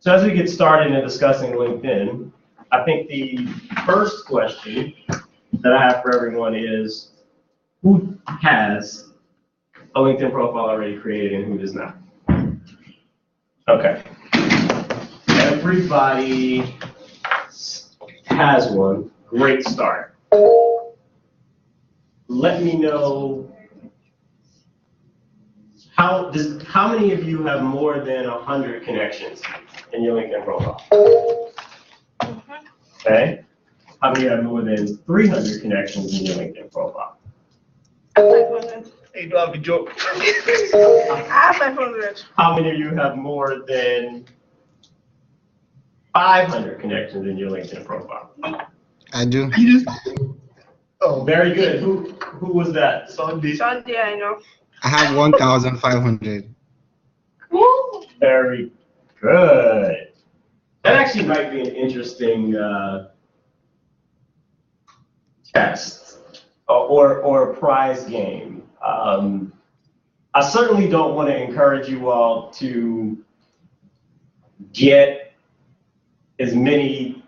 So as we get started in discussing LinkedIn, I think the first question that I have for everyone is, who has a LinkedIn profile already created and who does not? Okay. Everybody has one. Great start. Let me know how many of you have more than 100 connections in your LinkedIn profile? Okay. How many have more than 300 connections in your LinkedIn profile? 500. You don't have a joke. I have 500. How many of you have more than 500 connections in your LinkedIn profile? I do. Oh, Very good. Who was that? Sunday. Sunday, I know. I have 1,500. Very good. That actually might be an interesting test or a prize game. I certainly don't want to encourage you all to get as many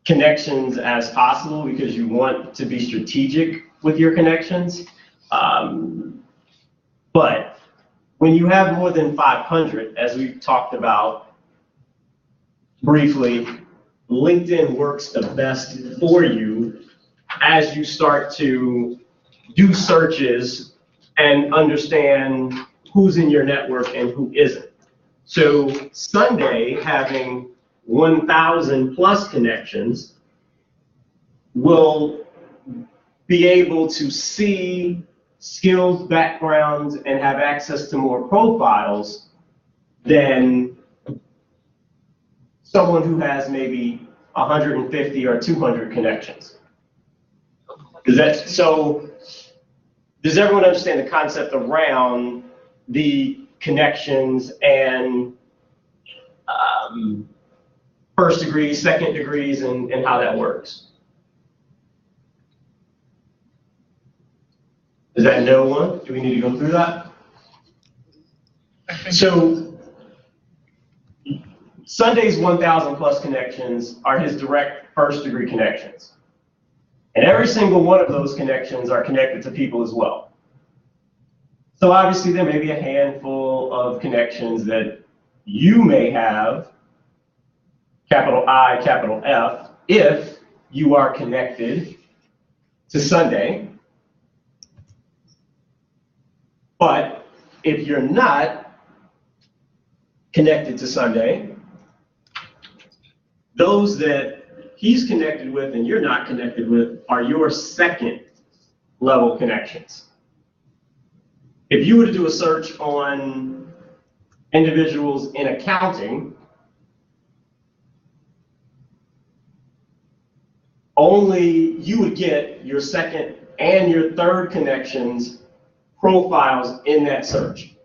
connections as possible because you want to be strategic with your connections. But when you have more than 500, as we've talked about briefly, LinkedIn works the best for you as you start to do searches and understand who's in your network and who isn't. So Sunday having 1,000 plus connections will be able to see skills, backgrounds, and have access to more profiles than someone who has maybe 150 or 200 connections. Does everyone understand the concept around the connections and first degrees, second degrees, and how that works? Is that no one? Do we need to go through that? So Sunday's 1,000 plus connections are his direct first degree connections. And every single one of those connections are connected to people as well. So obviously there may be a handful of connections that you may have, capital I, capital F, if you are connected to Sunday. But if you're not connected to Sunday, those that he's connected with and you're not connected with are your second level connections. If you were to do a search on individuals in accounting, only you would get your second and your third connections profiles in that search.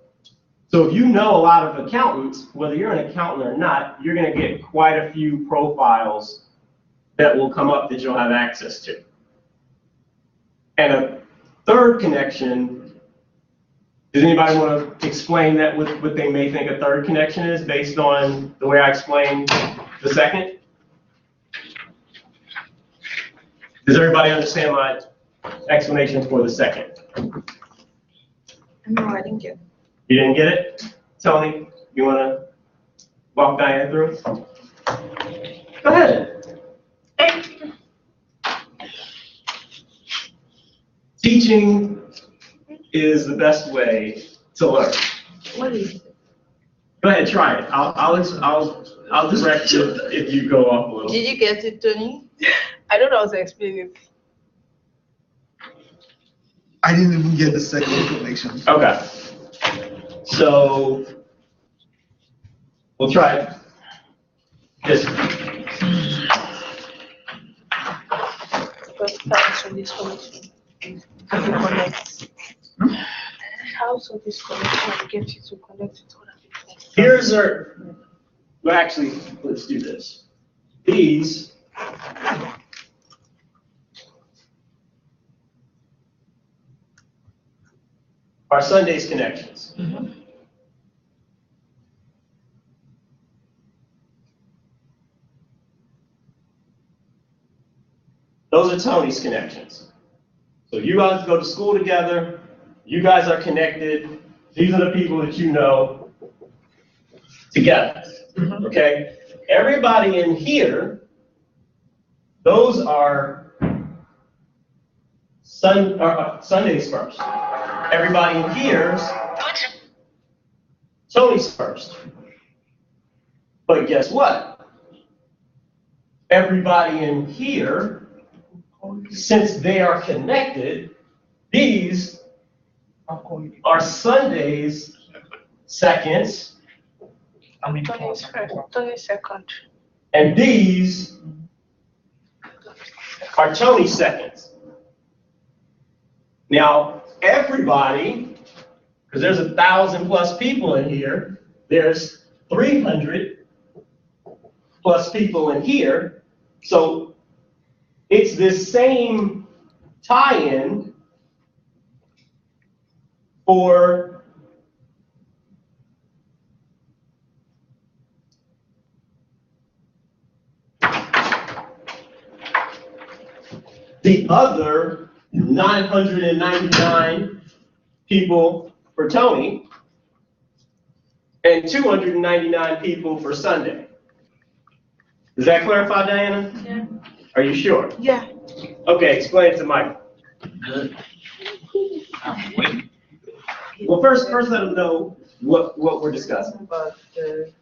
So if you know a lot of accountants, whether you're an accountant or not, you're going to get quite a few profiles that will come up that you'll have access to. And a third connection, does anybody want to explain that what they may think a third connection is based on the way I explained the second? Does everybody understand my explanation for the second? No, I didn't get it. You didn't get it? Tony, you want to walk Diane through? Go ahead. Teaching is the best way to learn. What is it? Go ahead, try it. I'll direct you if you go off a little. Did you get it, Tony? I don't know how to explain it. I didn't even get the second information. Okay. So we'll try it. Just How this connection? How to connect? How so this connection get you to connect with other people? well, actually, let's do this. These are Sunday's connections. Those are Tony's connections. So you guys go to school together, you guys are connected, these are the people that you know together, okay? Everybody in here, those are Sunday's first. Everybody in here's Tony's first. But guess what? Everybody in here, since they are connected, these are Sunday's seconds, Tony's first, Tony's second. and these are Tony's seconds. Now, everybody, because there's 1,000 plus people in here, there's 300 plus people in here, so it's this same tie-in for the other 999 people for Tony and 299 people for Sunday. Does that clarify, Diana? Yeah. Are you sure? Yeah. Okay, explain it to Mike. Good. I'm waiting. Well, first let them know what we're discussing. About the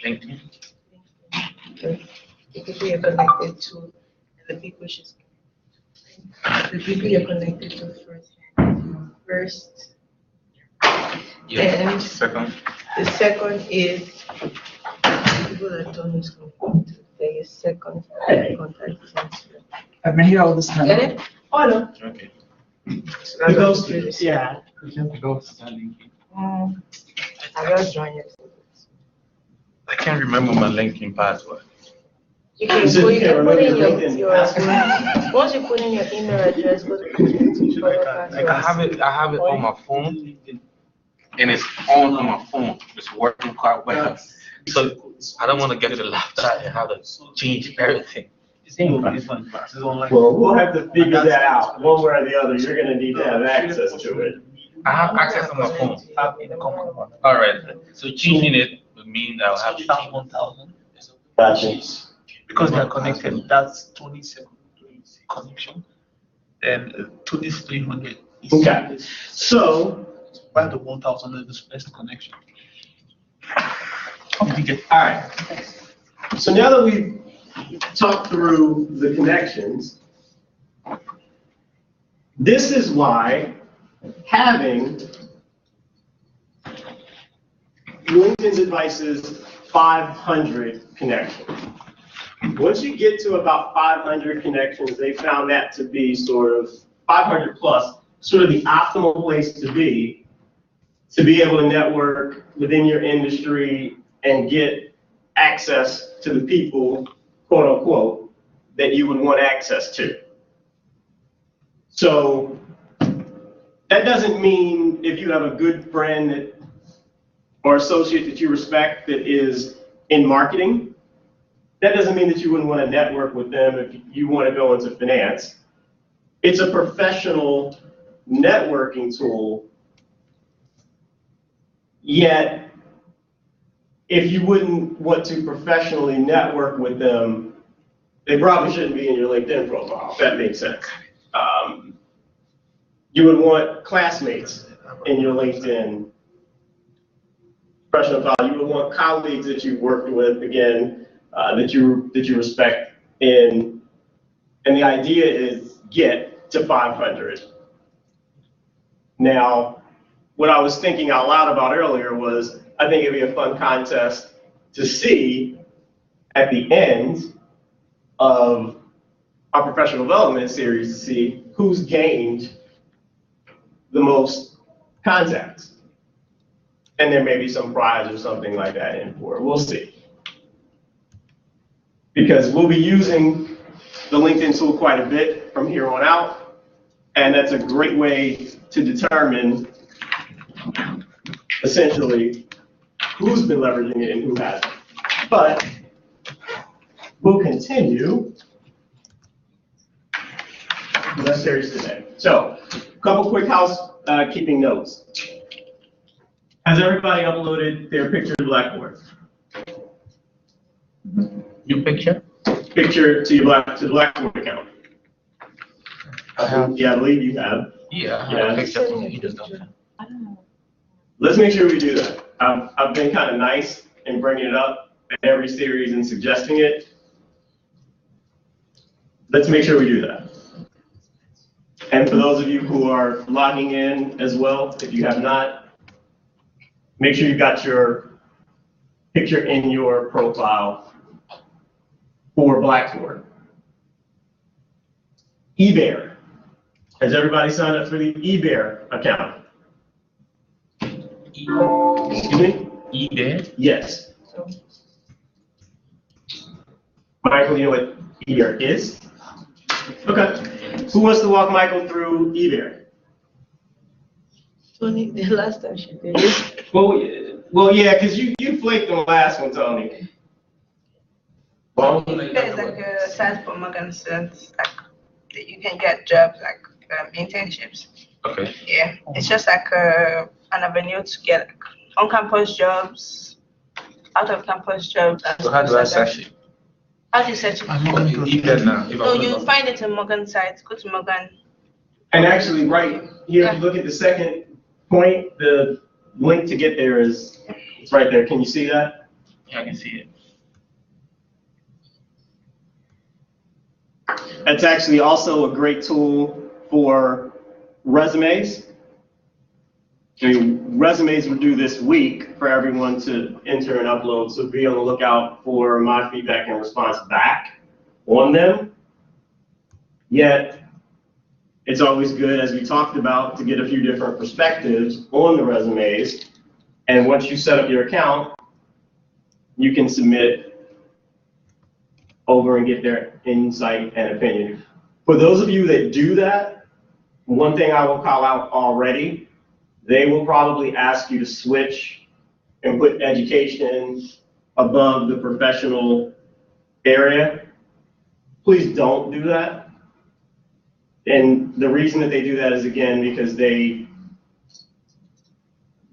LinkedIn. people you're connected to, and the people she's the people you're connected to first. Yeah. And Second. the second is people that Tony's connected to. There is second contact. I've been here all this time. Get it? Oh, no. Okay. So The that's ghost, what it is. yeah. I will join it. I can't remember my LinkedIn password. You can You said go, you you can't can put remember in your LinkedIn your password? once you put in your email address, go to I have it on my phone, and it's on my phone. It's working quite well. So I don't want to get to the laptop and have to change everything. Well, we'll have to figure that out. One way or the other, you're gonna need to have access to it. I have access on my phone. All right. So changing it would mean I'll have to change. 1,000. Gotcha. Because they are connected, that's Tony's connection. Then Tony's 300. is- Okay. So, By the 1,000 is the first connection. How did you get? all right. So now that we've talked through the connections, this is why having LinkedIn's advice is 500 connections. Once you get to about 500 connections, they found that to be sort of 500 plus, sort of the optimal place to be able to network within your industry and get access to the people, quote unquote, that you would want access to. So that doesn't mean if you have a good friend that, or associate that you respect that is in marketing, that doesn't mean that you wouldn't want to network with them if you want to go into finance. It's a professional networking tool, yet if you wouldn't want to professionally network with them, they probably shouldn't be in your LinkedIn profile, if that makes sense. You would want classmates in your LinkedIn professional profile. You would want colleagues that you've worked with, again, that you respect in, and the idea is get to 500. Now, what I was thinking out loud about earlier was, I think it'd be a fun contest to see at the end of our professional development series to see who's gained the most contacts. And there may be some prize or something like that in for it. We'll see. Because we'll be using the LinkedIn tool quite a bit from here on out, and that's a great way to determine essentially who's been leveraging it and who hasn't. But we'll continue have series today. So, a couple quick housekeeping notes. Has everybody uploaded their picture to Blackboard? Your picture? Picture to the Blackboard account? Yeah, I believe you have. Yeah, I Yeah. have a picture from you just don't. Let's make sure we do that. I've been kind of nice in bringing it up in every series and suggesting it. Let's make sure we do that. And for those of you who are logging in as well, if you have not, make sure you've got your picture in your profile for Blackboard. eBear. Has everybody signed up for the eBear account? Excuse me? eBay? Yes. Michael, you know what eBear is? Okay. Who wants to walk Michael through eBear? Tony, the last time she did it. Well, yeah, because you flaked on the last one, Tony. Well, There's like a site for Morgan students, like that you can get jobs like internships. Okay. Yeah, it's just like an avenue to get on-campus jobs, out-of-campus jobs. And So how do I search it? How do you search it? eBay now. If I So wanna you know. find it in Morgan site. Go to Morgan. and actually, right here, if you look at the second point, the link to get there is, it's right there. Can you see that? Yeah, I can see it. That's actually also a great tool for resumes. I mean, resumes were due this week for everyone to enter and upload, so be on the lookout for my feedback and response back on them. Yet, it's always good, as we talked about, to get a few different perspectives on the resumes. And once you set up your account, you can submit over and get their insight and opinion. For those of you that do that, one thing I will call out already, they will probably ask you to switch and put education above the professional area. Please don't do that. And the reason that they do that is, again, because they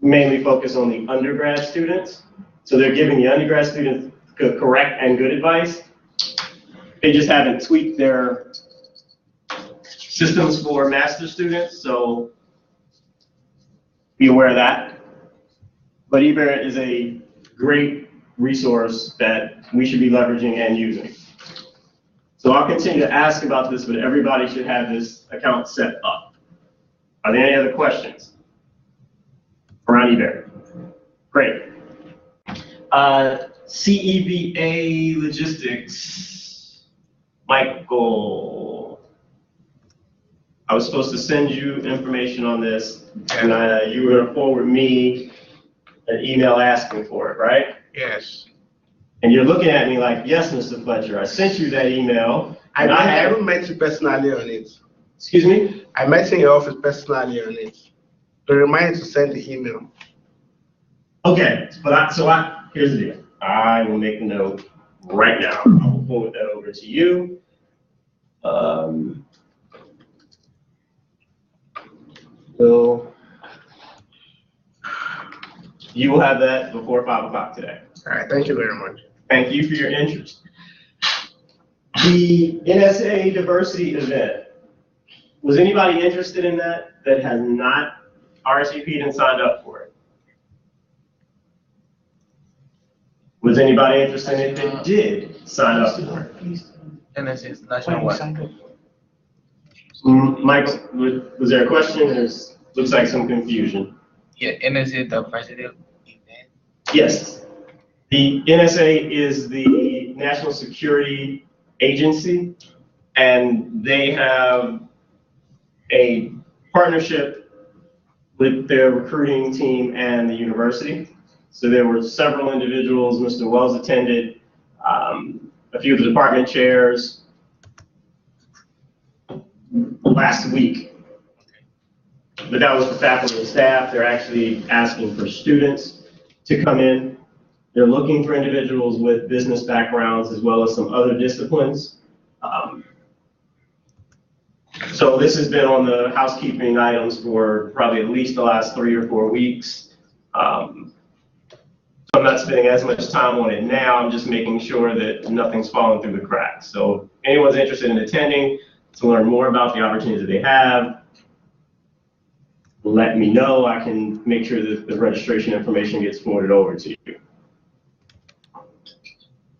mainly focus on the undergrad students. So they're giving the undergrad students correct and good advice. They just haven't tweaked their systems for master students, so be aware of that. But eBear is a great resource that we should be leveraging and using. So I'll continue to ask about this, but everybody should have this account set up. Are there any other questions around eBear? Great. CEVA Logistics. Michael, I was supposed to send you information on this, and you were gonna forward me an email asking for it, right? Yes. And you're looking at me like, yes, Mr. Fletcher, I sent you that email. I and haven't met you personally on it. Excuse me? I met you in your office personally on it. To remind you to send the email. Okay, but here's the deal. I will make a note right now. I will forward that over to you. So you will have that before 5 o'clock today. All right, thank you very much. Thank you for your interest. The NSA diversity event, was anybody interested in that has not RSVP'd and signed up for it? Was anybody interested in it that did sign up for it? NSA, nationwide. Michael, was there a question? Looks like some confusion. Yeah, NSA diversity event. Yes. The NSA is the National Security Agency, and they have a partnership with their recruiting team and the university. So there were several individuals, Mr. Wells attended, a few of the department chairs last week. But that was for faculty and staff. They're actually asking for students to come in. They're looking for individuals with business backgrounds as well as some other disciplines. So this has been on the housekeeping items for probably at least the last 3 or 4 weeks. So I'm not spending as much time on it now. I'm just making sure that nothing's falling through the cracks. So if anyone's interested in attending to learn more about the opportunities that they have, let me know. I can make sure that the registration information gets forwarded over to you.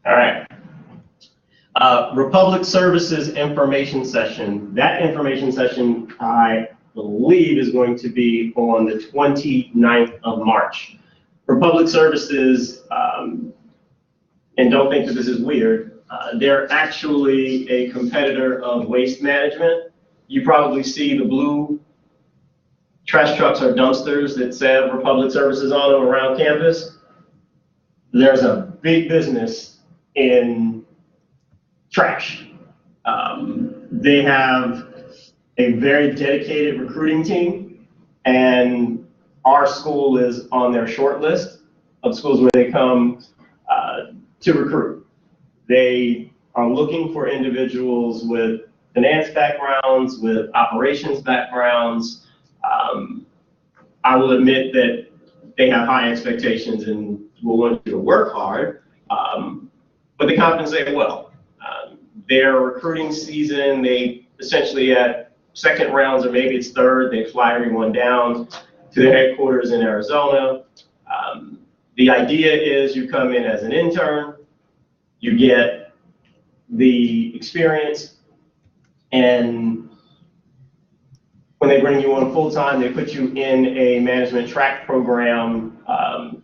All right. Republic Services information session. That information session, I believe, is going to be on the 29th of March. Republic Services, and don't think that this is weird, they're actually a competitor of Waste Management. You probably see the blue trash trucks or dumpsters that say Republic Services on them around campus. There's a big business in trash. They have a very dedicated recruiting team, and our school is on their short list of schools where they come to recruit. They are looking for individuals with finance backgrounds, with operations backgrounds. I will admit that they have high expectations and will want you to work hard, but they compensate well. Their recruiting season, they essentially at second rounds, or maybe it's third, they fly everyone down to their headquarters in Arizona. The idea is you come in as an intern, you get the experience, and when they bring you on full-time, they put you in a management track program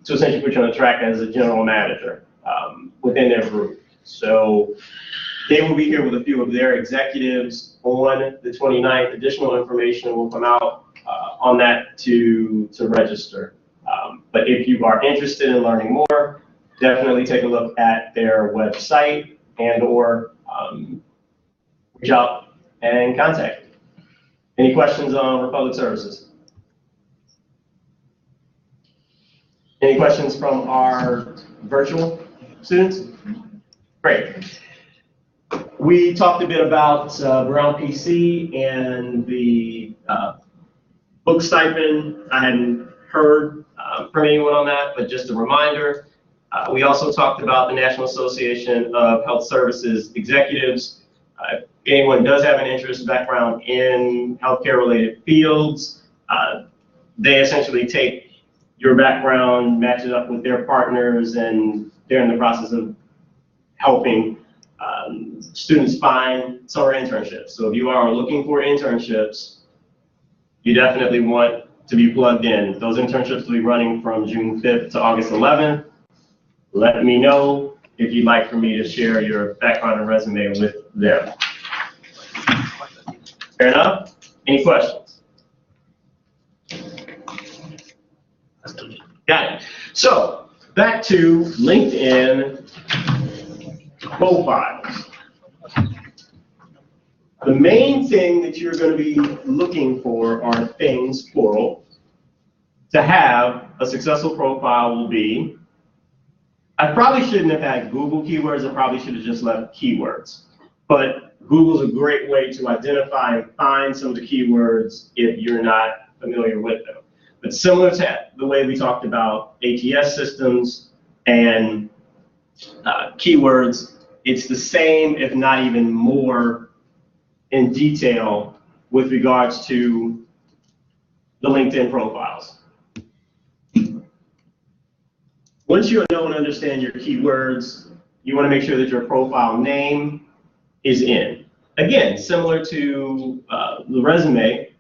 to essentially put you on a track as a general manager within their group. So they will be here with a few of their executives on the 29th. Additional information will come out on that to register. But if you are interested in learning more, definitely take a look at their website and or reach out and contact me. Any questions on Republic Services? Any questions from our virtual students? Great. We talked a bit about Brown PC and the book stipend. I hadn't heard from anyone on that, but just a reminder. We also talked about the National Association of Health Services Executives. If anyone does have an interest background in healthcare-related fields, they essentially take your background, match it up with their partners, and they're in the process of helping students find summer internships. So if you are looking for internships, you definitely want to be plugged in. Those internships will be running from June 5th to August 11th. Let me know if you'd like for me to share your background and resume with them. Fair enough? Any questions? Got it. So back to LinkedIn profiles. The main thing that you're going to be looking for are things, plural, to have a successful profile will be, I probably shouldn't have had Google keywords, I probably should have just left keywords. But Google's a great way to identify and find some of the keywords if you're not familiar with them. But similar to the way we talked about ATS systems and keywords, it's the same, if not even more, in detail with regards to the LinkedIn profiles. Once you know and understand your keywords, you want to make sure that your profile name is in. Again, similar to the resume,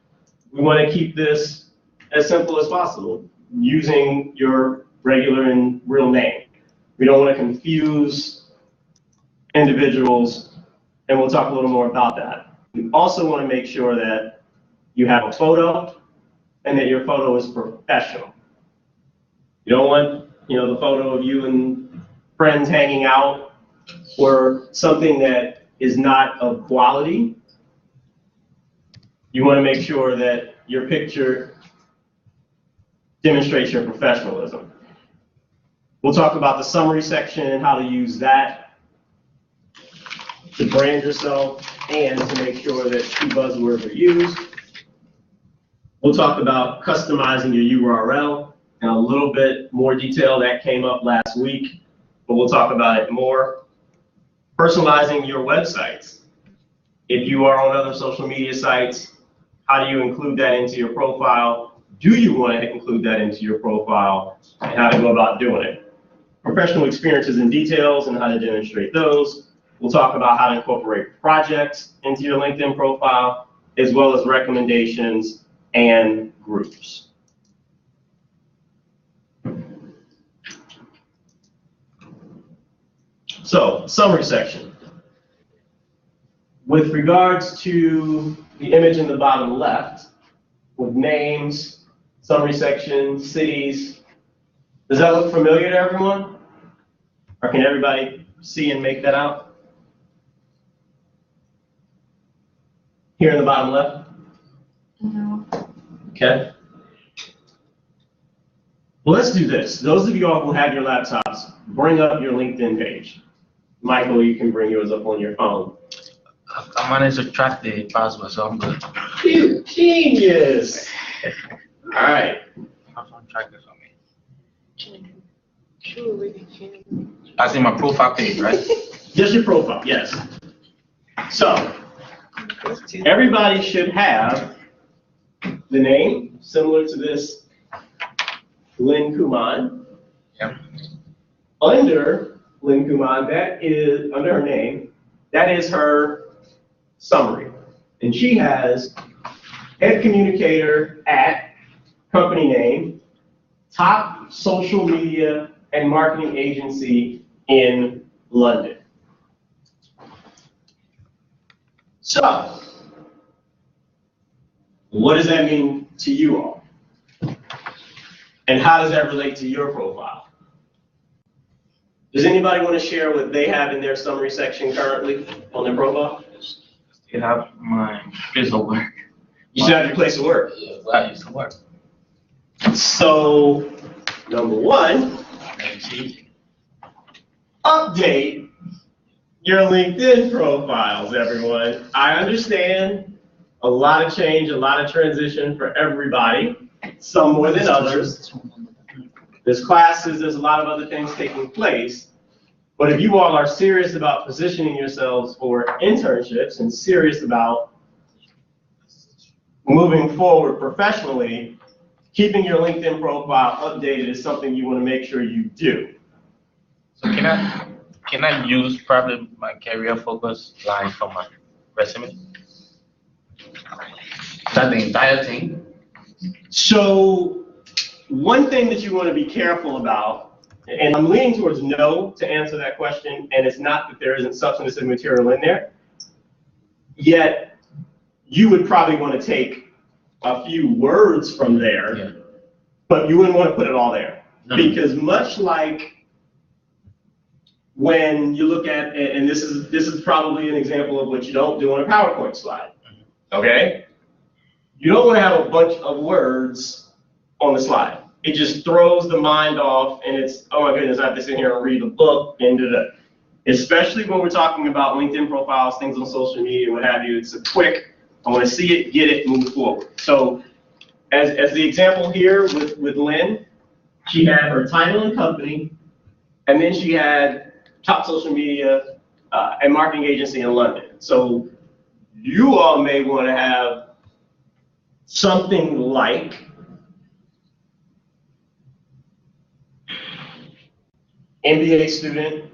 we want to keep this as simple as possible, using your regular and real name. We don't want to confuse individuals, and we'll talk a little more about that. We also want to make sure that you have a photo and that your photo is professional. You don't want, the photo of you and friends hanging out or something that is not of quality. You want to make sure that your picture demonstrates your professionalism. We'll talk about the summary section and how to use that to brand yourself. and to make sure that two buzzwords are used. We'll talk about customizing your URL in a little bit more detail. That came up last week, but we'll talk about it more. Personalizing your websites. If you are on other social media sites, how do you include that into your profile? Do you want to include that into your profile, and how to go about doing it? Professional experiences and details and how to demonstrate those. We'll talk about how to incorporate projects into your LinkedIn profile, as well as recommendations and groups. So, summary section. With regards to the image in the bottom left, with names, summary section, cities, does that look familiar to everyone? Or can everybody see and make that out? Here in the bottom left? No. Okay. Well, let's do this. Those of you all who have your laptops, bring up your LinkedIn page. Michael, you can bring yours up on your phone. I managed to track the password, so I'm good. You genius! All right. Have fun track this for me. True, really can. That's in my profile page, right? Just your profile, yes. So, everybody should have the name similar to this Lynn Kuman. Yep. Under Lynn Kuman, that is, under her name, that is her summary. And she has head communicator at company name, top social media and marketing agency in London. So, what does that mean to you all? And how does that relate to your profile? Does anybody want to share what they have in their summary section currently on their profile? You have my place of work. You should have your place of work. Where I used to work. So, number one, update your LinkedIn profiles, everyone. I understand a lot of change, a lot of transition for everybody, some more than others. There's classes, there's a lot of other things taking place. But if you all are serious about positioning yourselves for internships and serious about moving forward professionally, keeping your LinkedIn profile updated is something you want to make sure you do. So can I use probably my career focus line for my resume? Is that the entire thing? So one thing that you want to be careful about, and I'm leaning towards no to answer that question, and it's not that there isn't substantive material in there, yet you would probably want to take a few words from there, Yeah. but you wouldn't want to put it all there. No. Because much like when you look at, and this is probably an example of what you don't do on a PowerPoint slide, okay? You don't want to have a bunch of words on the slide. It just throws the mind off, and it's, oh my goodness, I have to sit here and read the book, and especially when we're talking about LinkedIn profiles, things on social media, what have you. It's a quick, I want to see it, get it, move forward. So as the example here with Lynn, she had her title and company, and then she had top social media and marketing agency in London. So you all may want to have something like MBA student,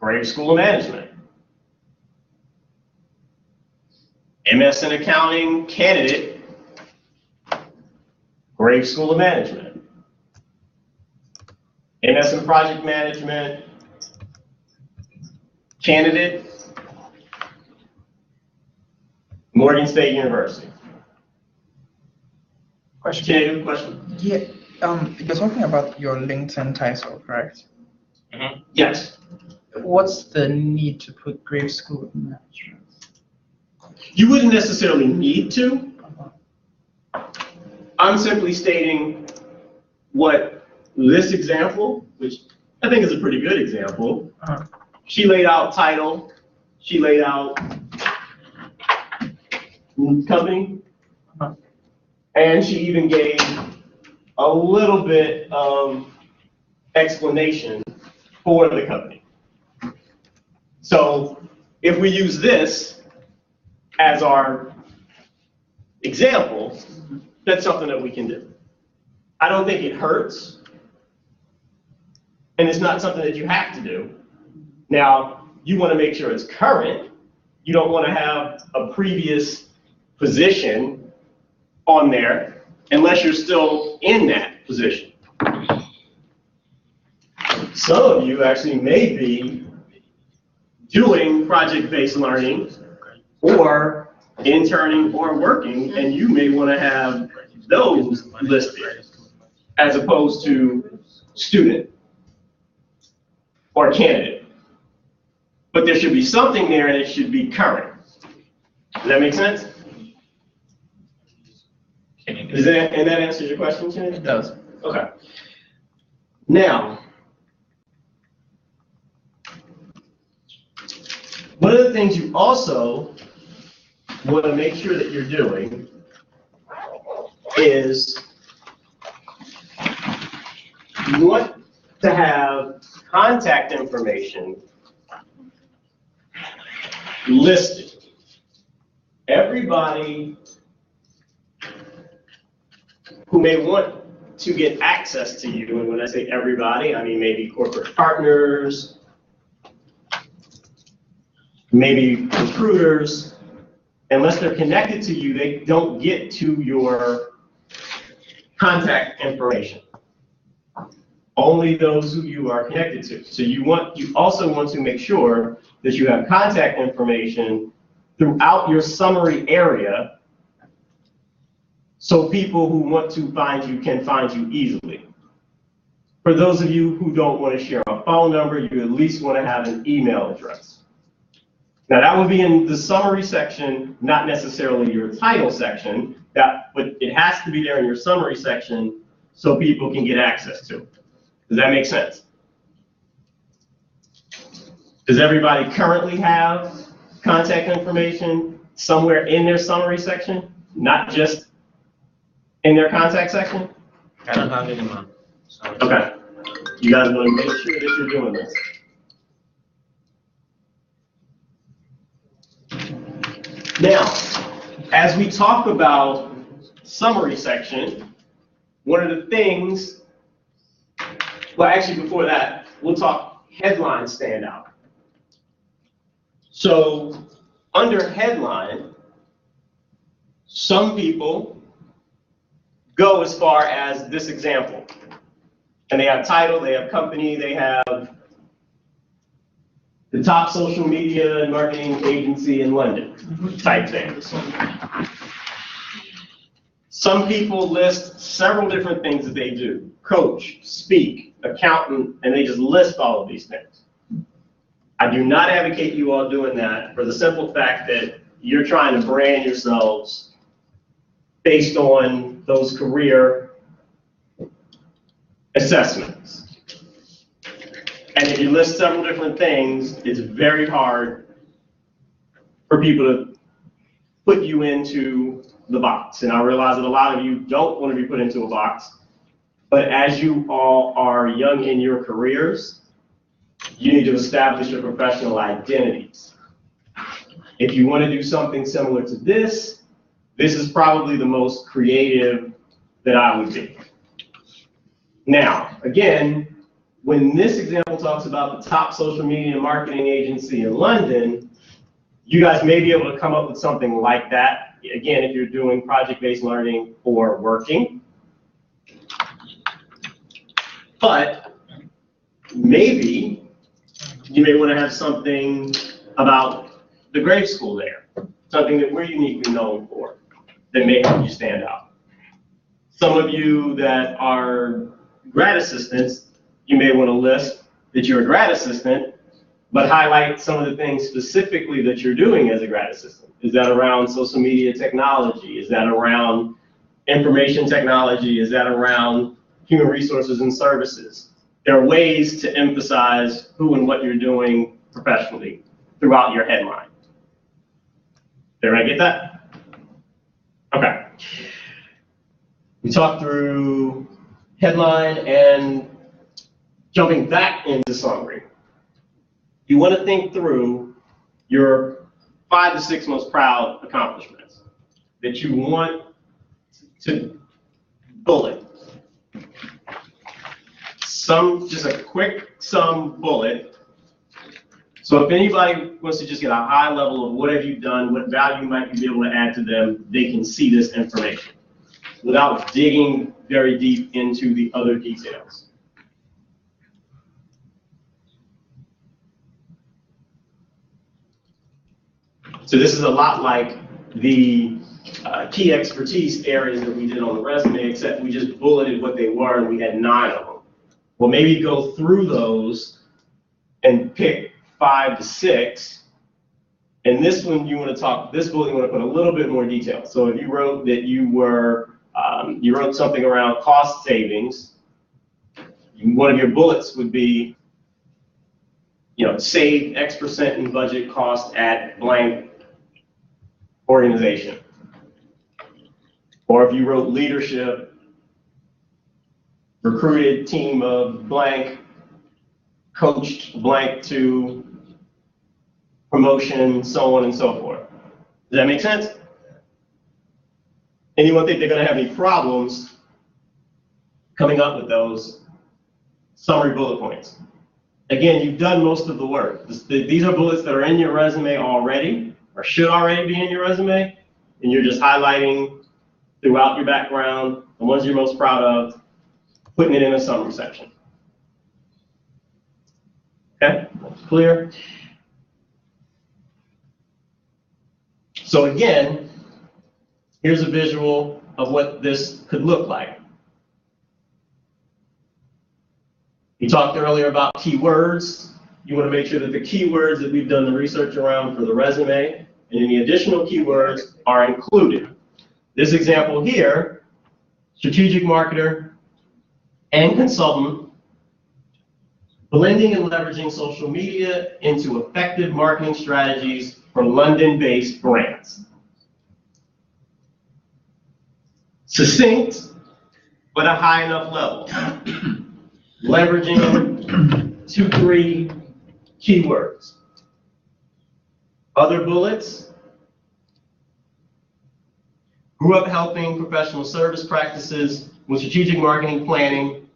Grave School of Management. MS in Accounting candidate, Grave School of Management. MS in Project Management candidate, Morgan State University. Question. Can question? Yeah, you're talking about your LinkedIn title, correct? Mm-hmm. Yes. What's the need to put Grave School of Management? You wouldn't necessarily need to. I'm simply stating what this example, which I think is a pretty good example, she laid out title, she laid out company. And she even gave a little bit of explanation for the company. So if we use this as our example, that's something that we can do. I don't think it hurts, and it's not something that you have to do. Now, you want to make sure it's current. You don't want to have a previous position on there unless you're still in that position. Some of you actually may be doing project-based learning or interning or working, and you may want to have those listed as opposed to student or candidate. But there should be something there and it should be current. Does that make sense? And that answers your question, Shannon? It does. Okay. Now, one of the things you also want to make sure that you're doing is you want to have contact information listed. Everybody who may want to get access to you, and when I say everybody, I mean maybe corporate partners, maybe recruiters, unless they're connected to you, they don't get to your contact information. Only those who you are connected to. So you also want to make sure that you have contact information throughout your summary area so people who want to find you can find you easily. For those of you who don't want to share a phone number, you at least want to have an email address. Now that would be in the summary section, not necessarily your title section, but it has to be there in your summary section so people can get access to it. Does that make sense? Does everybody currently have contact information somewhere in their summary section, not just in their contact section? I don't have it in mind. Okay. You guys want to make sure that you're doing this. Now, as we talk about summary section, one of the things, well, actually before that, we'll talk headline standout. So under headline, some people go as far as this example. And they have title, they have company, they have the top social media and marketing agency in London type things. Some people list several different things that they do. Coach, speak, accountant, and they just list all of these things. I do not advocate you all doing that for the simple fact that you're trying to brand yourselves based on those career assessments. And if you list several different things, it's very hard for people to put you into the box. And I realize that a lot of you don't want to be put into a box, but as you all are young in your careers, you need to establish your professional identities. If you want to do something similar to this is probably the most creative that I would be. Now, again, when this example talks about the top social media and marketing agency in London, you guys may be able to come up with something like that. Again, if you're doing project-based learning or working. But maybe you may want to have something about the grade school there, something that we're uniquely known for that may help you stand out. Some of you that are grad assistants, you may want to list that you're a grad assistant, but highlight some of the things specifically that you're doing as a grad assistant. Is that around social media technology? Is that around information technology? Is that around human resources and services? There are ways to emphasize who and what you're doing professionally throughout your headline. Did I get that? Okay. We talked through headline and jumping back into summary. You want to think through your 5 to 6 most proud accomplishments that you want to bullet. Just a quick sum bullet. So if anybody wants to just get a high level of what have you done, what value might you be able to add to them, they can see this information without digging very deep into the other details. So this is a lot like the key expertise areas that we did on the resume, except we just bulleted what they were and we had 9 of them. Well, maybe go through those and pick 5 to 6. And this one you want to talk, this bullet you want to put a little bit more detail. So if you wrote that you were, you wrote something around cost savings, one of your bullets would be, save X% in budget cost at blank organization. Or if you wrote leadership, recruited team of blank, coached blank to promotion, so on and so forth. Does that make sense? Anyone think they're going to have any problems coming up with those summary bullet points? Again, you've done most of the work. These are bullets that are in your resume already, or should already be in your resume, and you're just highlighting throughout your background, the ones you're most proud of, putting it in a summary section. Okay, clear? So again, here's a visual of what this could look like. We talked earlier about keywords. You want to make sure that the keywords that we've done the research around for the resume and any additional keywords are included. This example here, strategic marketer and consultant, blending and leveraging social media into effective marketing strategies for London-based brands. Succinct, but a high enough level. Leveraging 2-3 keywords. Other bullets. Grew up helping professional service practices with strategic marketing planning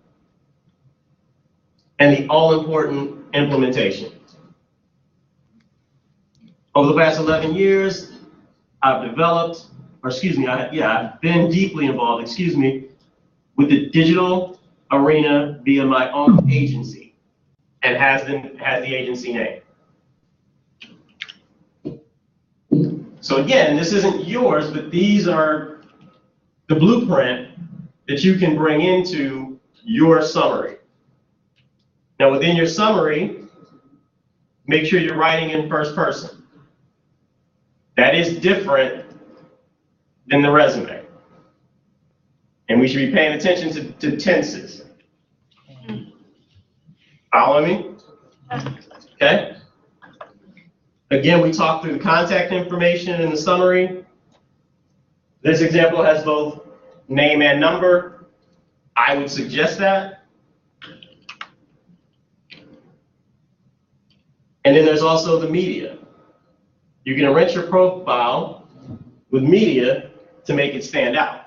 and the all-important implementation. Over the past 11 years, I've been deeply involved, with the digital arena via my own agency, and has the agency name. So again, this isn't yours, but these are the blueprint that you can bring into your summary. Now within your summary, make sure you're writing in first person. That is different than the resume. And we should be paying attention to tenses. Follow me? Okay? Again, we talked through the contact information in the summary. This example has both name and number. I would suggest that. And then there's also the media. You can enrich your profile with media to make it stand out.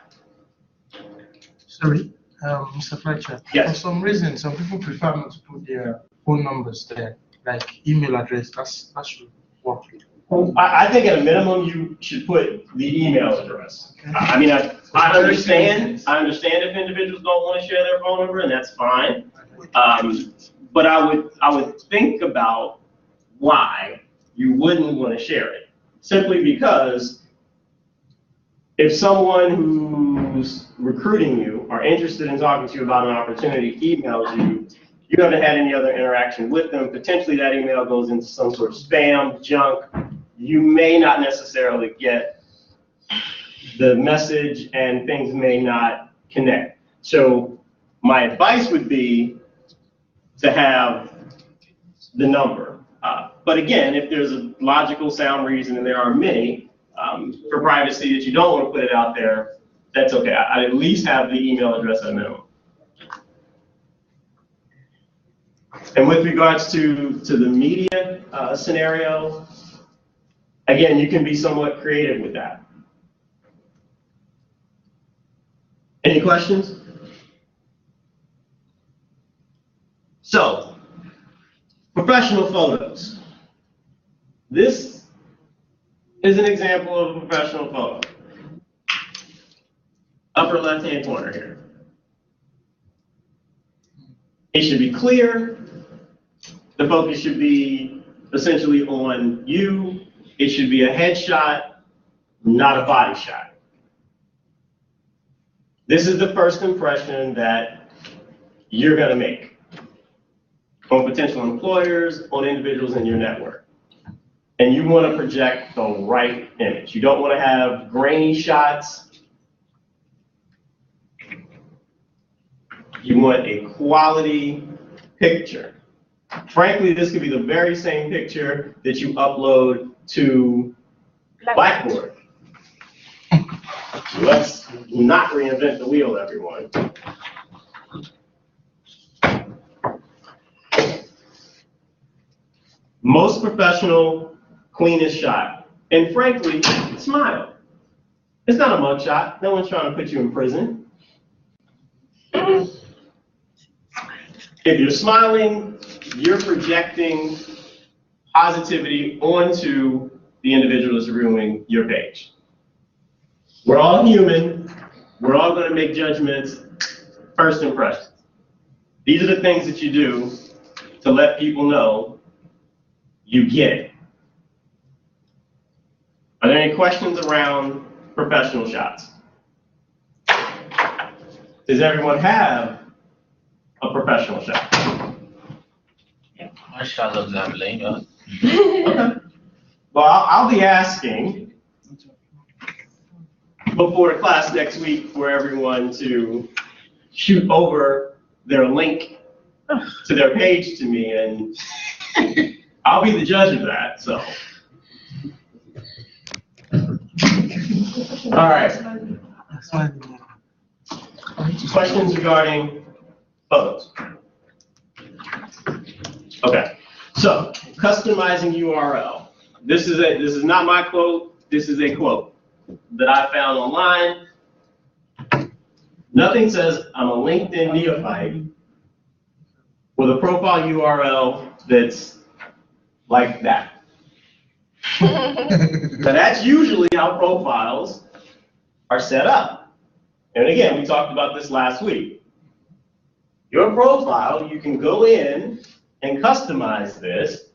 Sorry, Mr. Fletcher. Yes. For some reason, some people prefer not to put their phone numbers there, like email address. That should work. I think at a minimum you should put the email address. I mean, I understand if individuals don't want to share their phone number, and that's fine. But I would think about why you wouldn't want to share it. Simply because if someone who's recruiting you or interested in talking to you about an opportunity emails you, you haven't had any other interaction with them, potentially that email goes into some sort of spam, junk. You may not necessarily get the message and things may not connect. So my advice would be to have the number. But again, if there's a logical, sound reason, and there are many, for privacy, that you don't want to put it out there, that's okay. I'd at least have the email address at a minimum. And with regards to the media scenario, again, you can be somewhat creative with that. Any questions? So, professional photos. This is an example of a professional photo. Upper left-hand corner here. It should be clear. The focus should be essentially on you. It should be a headshot, not a body shot. This is the first impression that you're going to make on potential employers, on individuals in your network. And you want to project the right image. You don't want to have grainy shots. You want a quality picture. Frankly, this could be the very same picture that you upload to Blackboard. Let's not reinvent the wheel, everyone. Most professional, cleanest shot. And frankly, smile. It's not a mug shot. No one's trying to put you in prison. If you're smiling, you're projecting positivity onto the individual that's reviewing your page. We're all human. We're all going to make judgments, first impressions. These are the things that you do to let people know you get it. Are there any questions around professional shots? Does everyone have a professional shot? My shot looks like lame. Okay. Well, I'll be asking before the class next week for everyone to shoot over their link to their page to me, and I'll be the judge of that, so. All right. Questions regarding photos? Okay. So, customizing URL. This is not my quote. This is a quote that I found online. Nothing says I'm a LinkedIn neophyte with a profile URL that's like that. Now that's usually how profiles are set up. And again, we talked about this last week. Your profile, you can go in and customize this,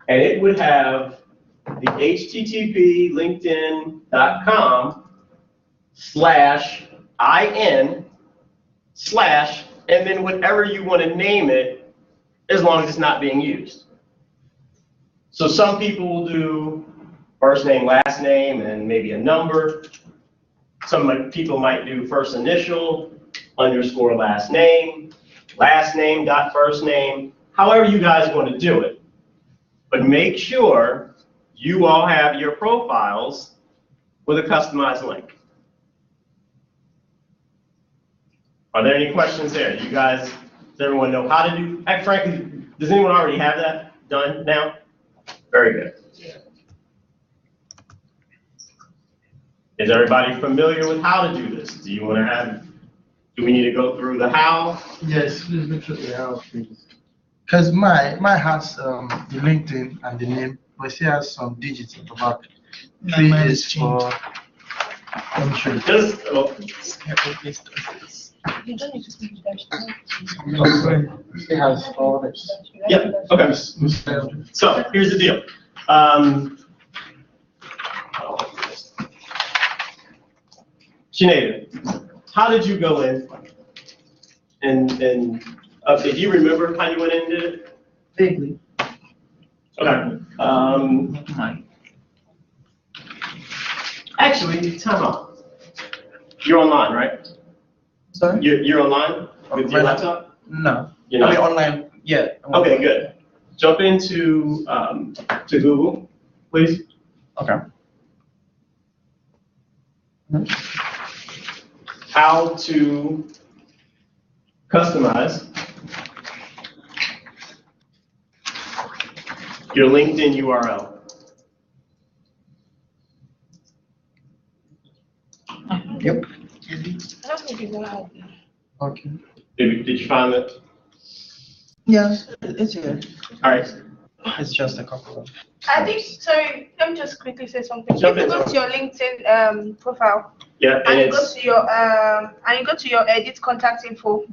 and it would have the http linkedin.com/in/ and then whatever you want to name it, as long as it's not being used. So some people will do first name, last name, and maybe a number. Some people might do first initial _ last name dot first name, however you guys want to do it. But make sure you all have your profiles with a customized link. Are there any questions there? Do you guys, does everyone know how to do, frankly, does anyone already have that done now? Very good. Is everybody familiar with how to do this? Do you want to have, do we need to go through the how? Yes, please make sure they have, please. Because my has the LinkedIn and the name, but it still has some digits at the back. No, 3 mine is is for country. Just, oh, You don't need to speak Dutch. It has all this. yep, okay. So here's the deal. Sinead, how did you go in? And if you remember how you went in and did it? Vaguely. Okay. Actually, time out. You're online, right? Sorry? You're online with your laptop? No. You're I mean, not? online, yeah. Okay, good. Jump into to Google, please. Okay. how to customize your LinkedIn URL. Yep. I don't think it's gonna happen. Okay. Did you find that? Yeah, it's here. All right. It's just a couple of. I think, sorry, let me just quickly say something. Jump If you in, go to your LinkedIn profile Yeah, and and you go to your edit contact info,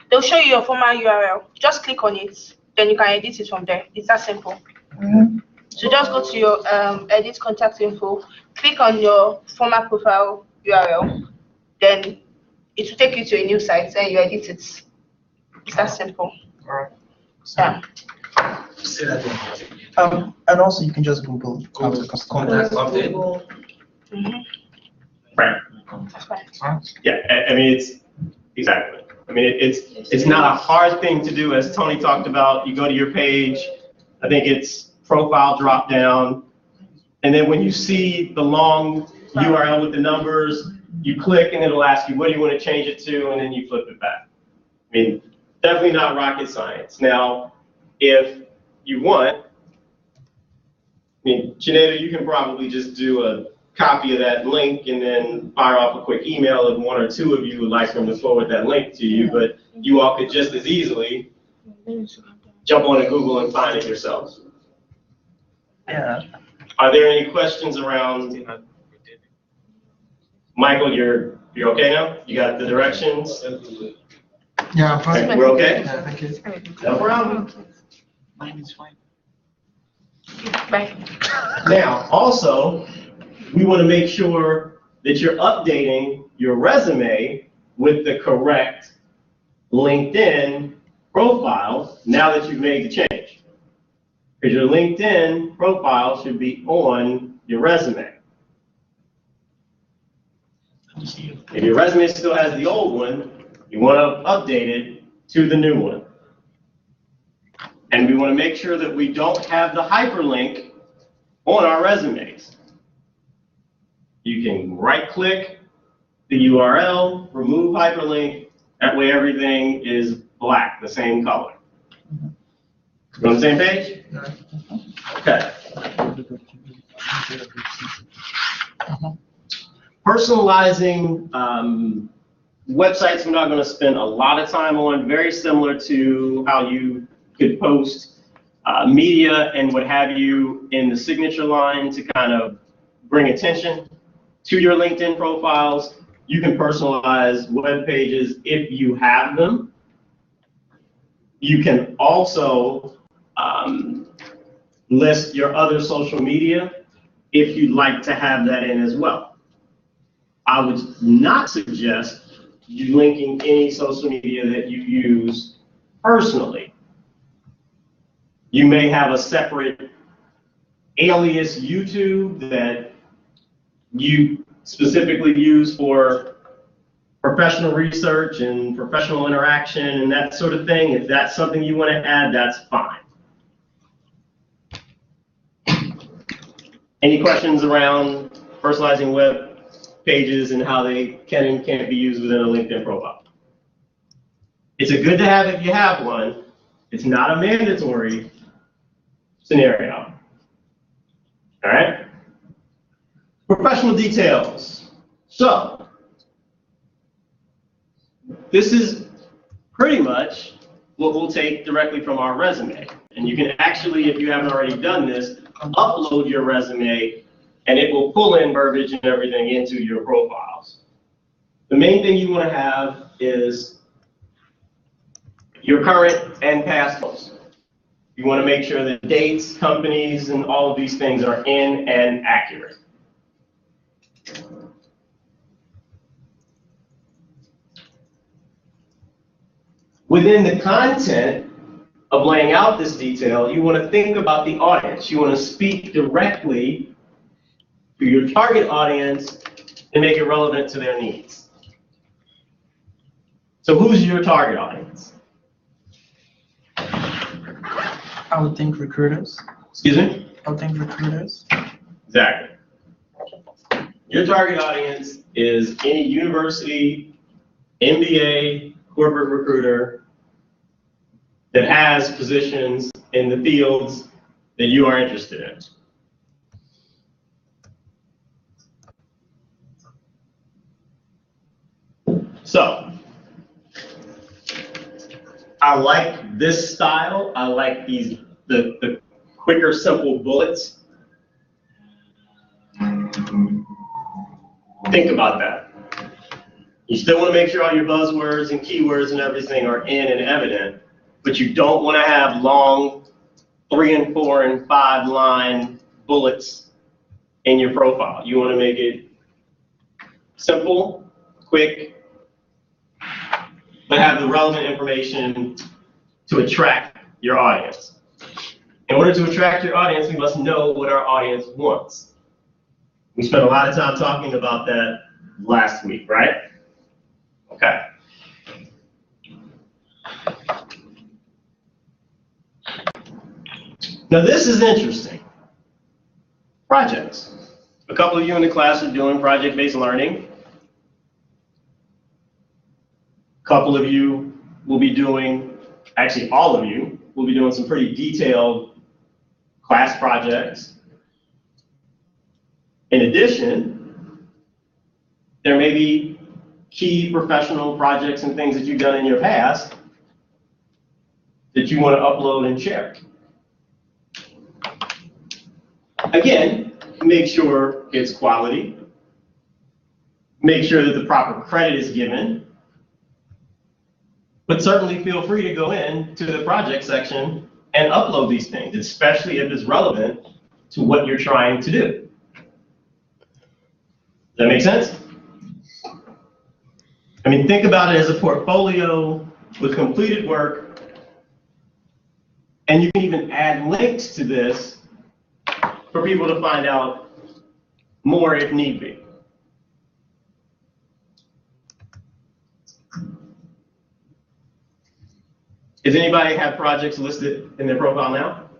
they'll show you your former URL. Just click on it, then you can edit it from there. It's that simple. So just go to your edit contact info, click on your former profile URL, then it will take you to a new site and you edit it. It's that simple. Alright. Yeah. And also you can just Google how to customize. Contact update. right. That's fine. Yeah, I mean, it's exactly. I mean, it's not a hard thing to do, as Tony talked about. You go to your page, I think it's profile drop down, and then when you see the long URL with the numbers, you click and it'll ask you, what do you want to change it to, and then you flip it back. I mean, definitely not rocket science. Now, if you want, I mean, Janetta, you can probably just do a copy of that link and then fire off a quick email if one or two of you would like them to forward that link to you, but you all could just as easily jump on Google and find it yourselves. Yeah. Are there any questions around? Michael, you're okay now? You got the directions? Yeah, I'm fine. Okay, we're okay? Yeah, thank you. No problem. Mine is fine. Bye. Now, also, we want to make sure that you're updating your resume with the correct LinkedIn profile now that you've made the change. Because your LinkedIn profile should be on your resume. If your resume still has the old one, you want to update it to the new one. And we want to make sure that we don't have the hyperlink on our resumes. You can right-click the URL, remove hyperlink, that way everything is black, the same color. You on the same page? Okay. Personalizing websites, we're not going to spend a lot of time on, very similar to how you could post media and what have you in the signature line to kind of bring attention to your LinkedIn profiles. You can personalize web pages if you have them. You can also list your other social media if you'd like to have that in as well. I would not suggest you linking any social media that you use personally. You may have a separate alias YouTube that you specifically use for professional research and professional interaction and that sort of thing. If that's something you want to add, that's fine. Any questions around personalizing web pages and how they can and can't be used within a LinkedIn profile? It's a good to have if you have one. It's not a mandatory scenario. All right? Professional details. So, this is pretty much what we'll take directly from our resume. And you can actually, if you haven't already done this, upload your resume and it will pull in verbiage and everything into your profiles. The main thing you want to have is your current and past posts. You want to make sure that dates, companies, and all of these things are in and accurate. Within the content of laying out this detail, you want to think about the audience. You want to speak directly to your target audience and make it relevant to their needs. So who's your target audience? I would think recruiters. Excuse me? I would think recruiters. Exactly. Your target audience is any university, MBA, corporate recruiter that has positions in the fields that you are interested in. So, I like this style. I like the quicker, simple bullets. Think about that. You still want to make sure all your buzzwords and keywords and everything are in and evident, but you don't want to have long 3 and 4 and 5 line bullets in your profile. You want to make it simple, quick, but have the relevant information to attract your audience. In order to attract your audience, we must know what our audience wants. We spent a lot of time talking about that last week, right? Okay. Now this is interesting. Projects. A couple of you in the class are doing project-based learning. A couple of you will be doing, actually all of you, will be doing some pretty detailed class projects. In addition, there may be key professional projects and things that you've done in your past that you want to upload and share. Again, make sure it's quality. Make sure that the proper credit is given. But certainly feel free to go in to the project section and upload these things, especially if it's relevant to what you're trying to do. Does that make sense? I mean, think about it as a portfolio with completed work, and you can even add links to this for people to find out more if need be. Does anybody have projects listed in their profile now?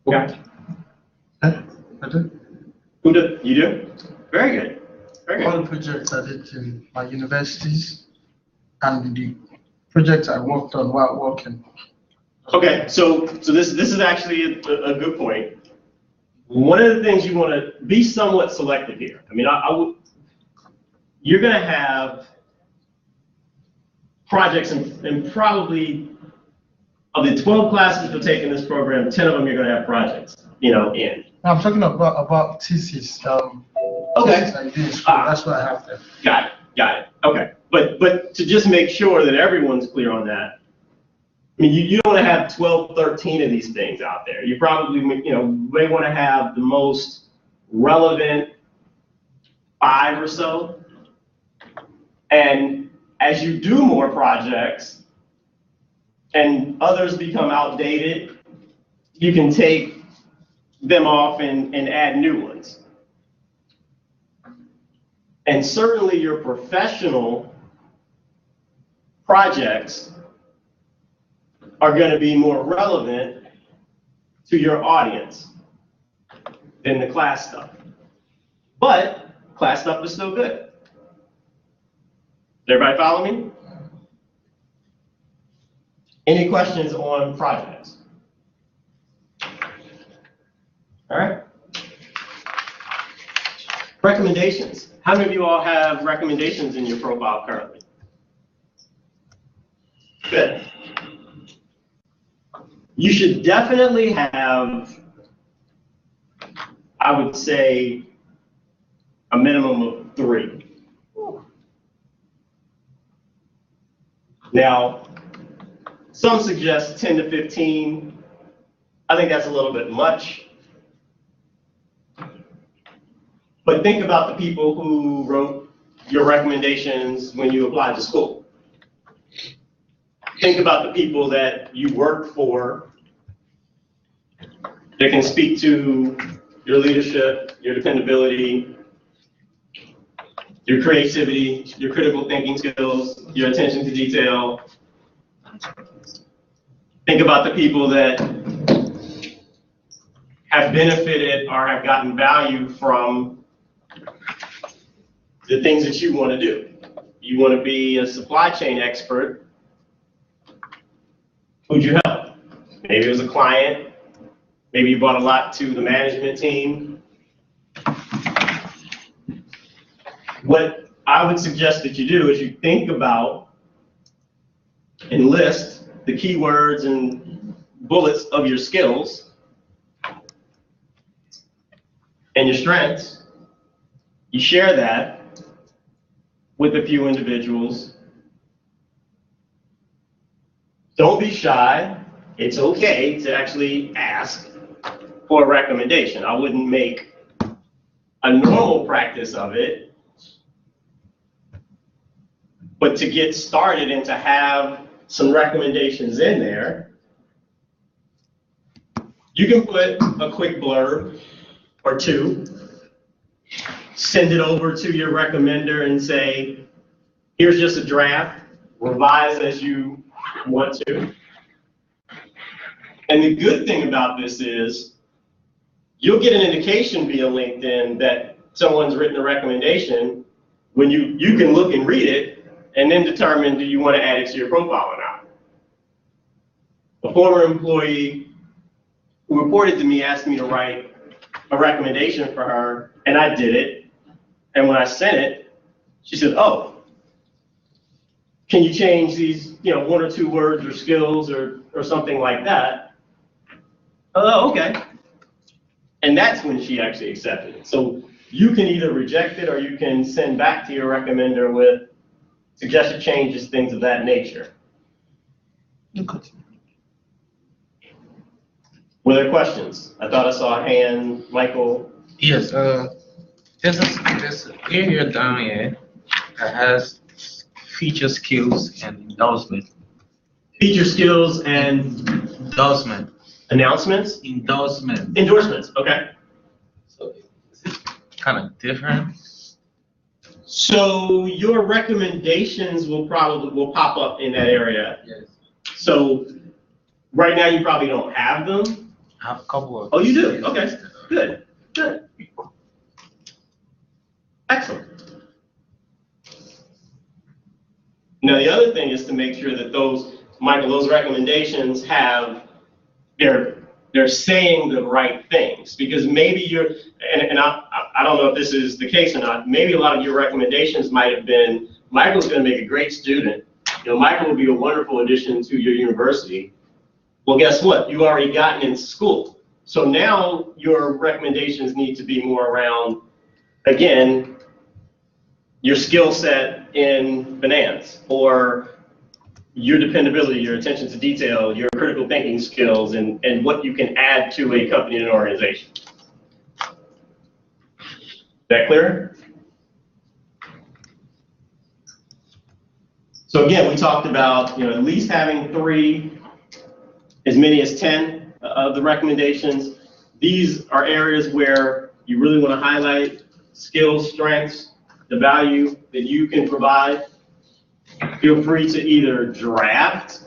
Okay. I do. Who do? You do? Very good. Very All good. the projects I did in my universities and the projects I worked on while working. Okay, so this is actually a good point. One of the things you want to be somewhat selective here. I mean, you're going to have projects and probably of the 12 classes you'll take in this program, 10 of them you're going to have projects, in. I'm talking about thesis. Okay. Thesis I did in school. That's what I have there. Got it. Okay, but to just make sure that everyone's clear on that, I mean, you don't want to have 12, 13 of these things out there. You probably, may want to have the most relevant 5 or so. And as you do more projects and others become outdated, you can take them off and add new ones. And certainly your professional projects are going to be more relevant to your audience than the class stuff. But class stuff is still good. Everybody follow me? Any questions on projects? All right. Recommendations. How many of you all have recommendations in your profile currently? Good. You should definitely have, I would say, a minimum of 3. Now, some suggest 10 to 15. I think that's a little bit much. But think about the people who wrote your recommendations when you applied to school. Think about the people that you work for that can speak to your leadership, your dependability, your creativity, your critical thinking skills, your attention to detail. Think about the people that have benefited or have gotten value from the things that you want to do. You want to be a supply chain expert. Who'd you help? Maybe it was a client. Maybe you brought a lot to the management team. What I would suggest that you do is you think about and list the keywords and bullets of your skills and your strengths. You share that with a few individuals. Don't be shy. It's okay to actually ask for a recommendation. I wouldn't make a normal practice of it, but to get started and to have some recommendations in there, you can put a quick blurb or two, send it over to your recommender and say, here's just a draft, revise as you want to. And the good thing about this is you'll get an indication via LinkedIn that someone's written a recommendation when you can look and read it and then determine, do you want to add it to your profile or not? A former employee who reported to me asked me to write a recommendation for her, and I did it. And when I sent it, she said, oh, can you change these, one or two words or skills or something like that? Oh, okay. And that's when she actually accepted it. So you can either reject it or you can send back to your recommender with suggested changes, things of that nature. Were there questions? I thought I saw a hand, Michael. Yes, there's an area down here that has feature skills and endorsement. Feature skills and Endorsement. announcements? Endorsement. Endorsements, okay. So is it kind of different? So your recommendations will pop up in that area. Yes. So right now you probably don't have them. I have a couple of. Oh, you do? Okay, good, good. Excellent. Now the other thing is to make sure that those recommendations they're saying the right things, because maybe I don't know if this is the case or not, maybe a lot of your recommendations might have been, Michael's going to make a great student. Michael will be a wonderful addition to your university. Well, guess what? You've already gotten into school. So now your recommendations need to be more around, again, your skill set in finance, or your dependability, your attention to detail, your critical thinking skills, and what you can add to a company and an organization. Is that clear? So again, we talked about at least having 3, as many as 10 of the recommendations. These are areas where you really want to highlight skills, strengths, the value that you can provide. Feel free to either draft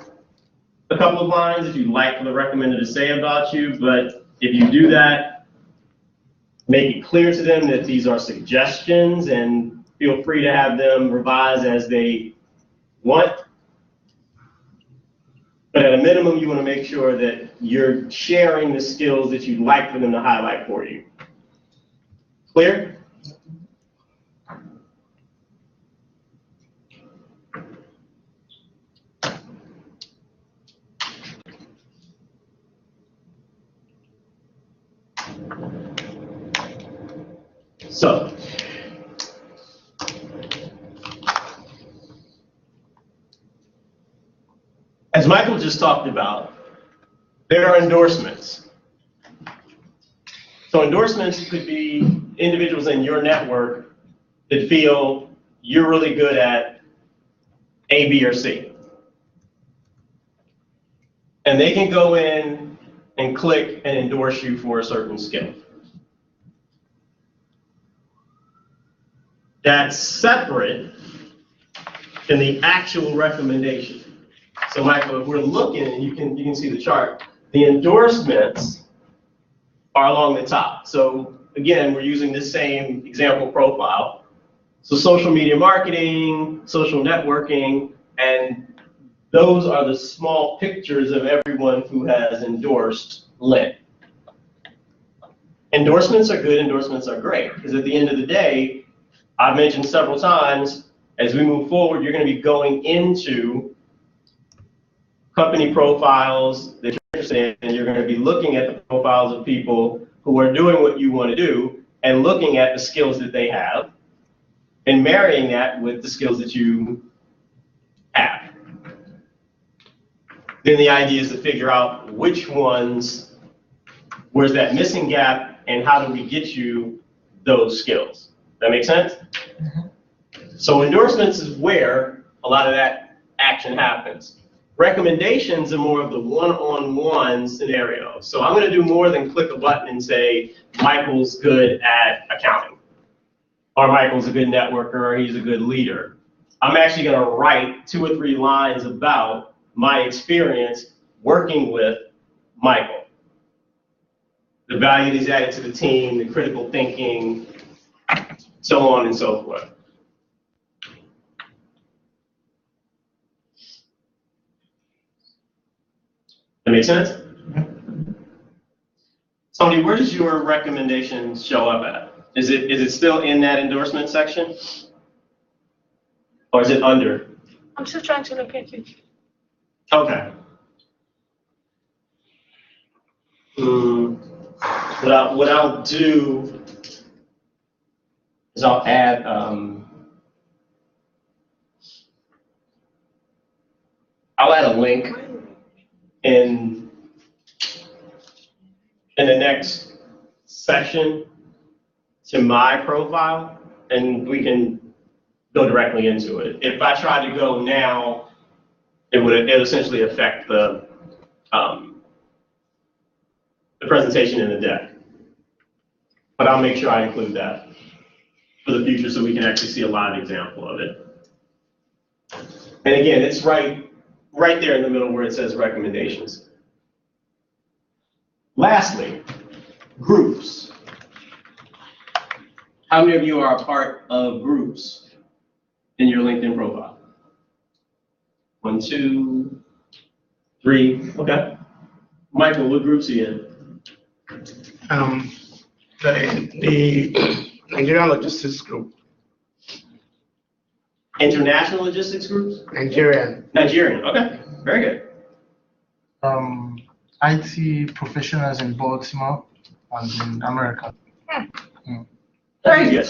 a couple of lines if you'd like for the recommender to say about you, but if you do that, make it clear to them that these are suggestions, and feel free to have them revise as they want. But at a minimum, you want to make sure that you're sharing the skills that you'd like for them to highlight for you. Clear? So, as Michael just talked about, there are endorsements. So endorsements could be individuals in your network that feel you're really good at A, B, or C. And they can go in and click and endorse you for a certain skill. That's separate than the actual recommendation. So Michael, if we're looking, and you can see the chart, the endorsements are along the top. So again, we're using this same example profile. So social media marketing, social networking, and those are the small pictures of everyone who has endorsed Lynn. Endorsements are good, endorsements are great, because at the end of the day, I've mentioned several times, as we move forward, you're going to be going into company profiles that you're interested in, and you're going to be looking at the profiles of people who are doing what you want to do, and looking at the skills that they have, and marrying that with the skills that you have. Then the idea is to figure out which ones, where's that missing gap, and how do we get you those skills. That make sense? So endorsements is where a lot of that action happens. Recommendations are more of the one-on-one scenario. So I'm going to do more than click a button and say, Michael's good at accounting, or Michael's a good networker, or he's a good leader. I'm actually going to write 2 or 3 lines about my experience working with Michael. The value that he's added to the team, the critical thinking, so on and so forth. That make sense? Tony, where does your recommendation show up at? Is it still in that endorsement section? Or is it under? I'm still trying to locate it. Okay. What I'll do is I'll add a link in the next section to my profile, and we can go directly into it. If I try to go now, it would essentially affect the presentation in the deck. But I'll make sure I include that for the future so we can actually see a live example of it. And again, it's right there in the middle where it says recommendations. Lastly, groups. How many of you are a part of groups in your LinkedIn profile? 1, 2, 3, okay. Michael, what groups are you in? The Nigerian Logistics Group. International logistics groups? Nigerian, okay, very good. IT professionals in Baltimore and in America. Very good.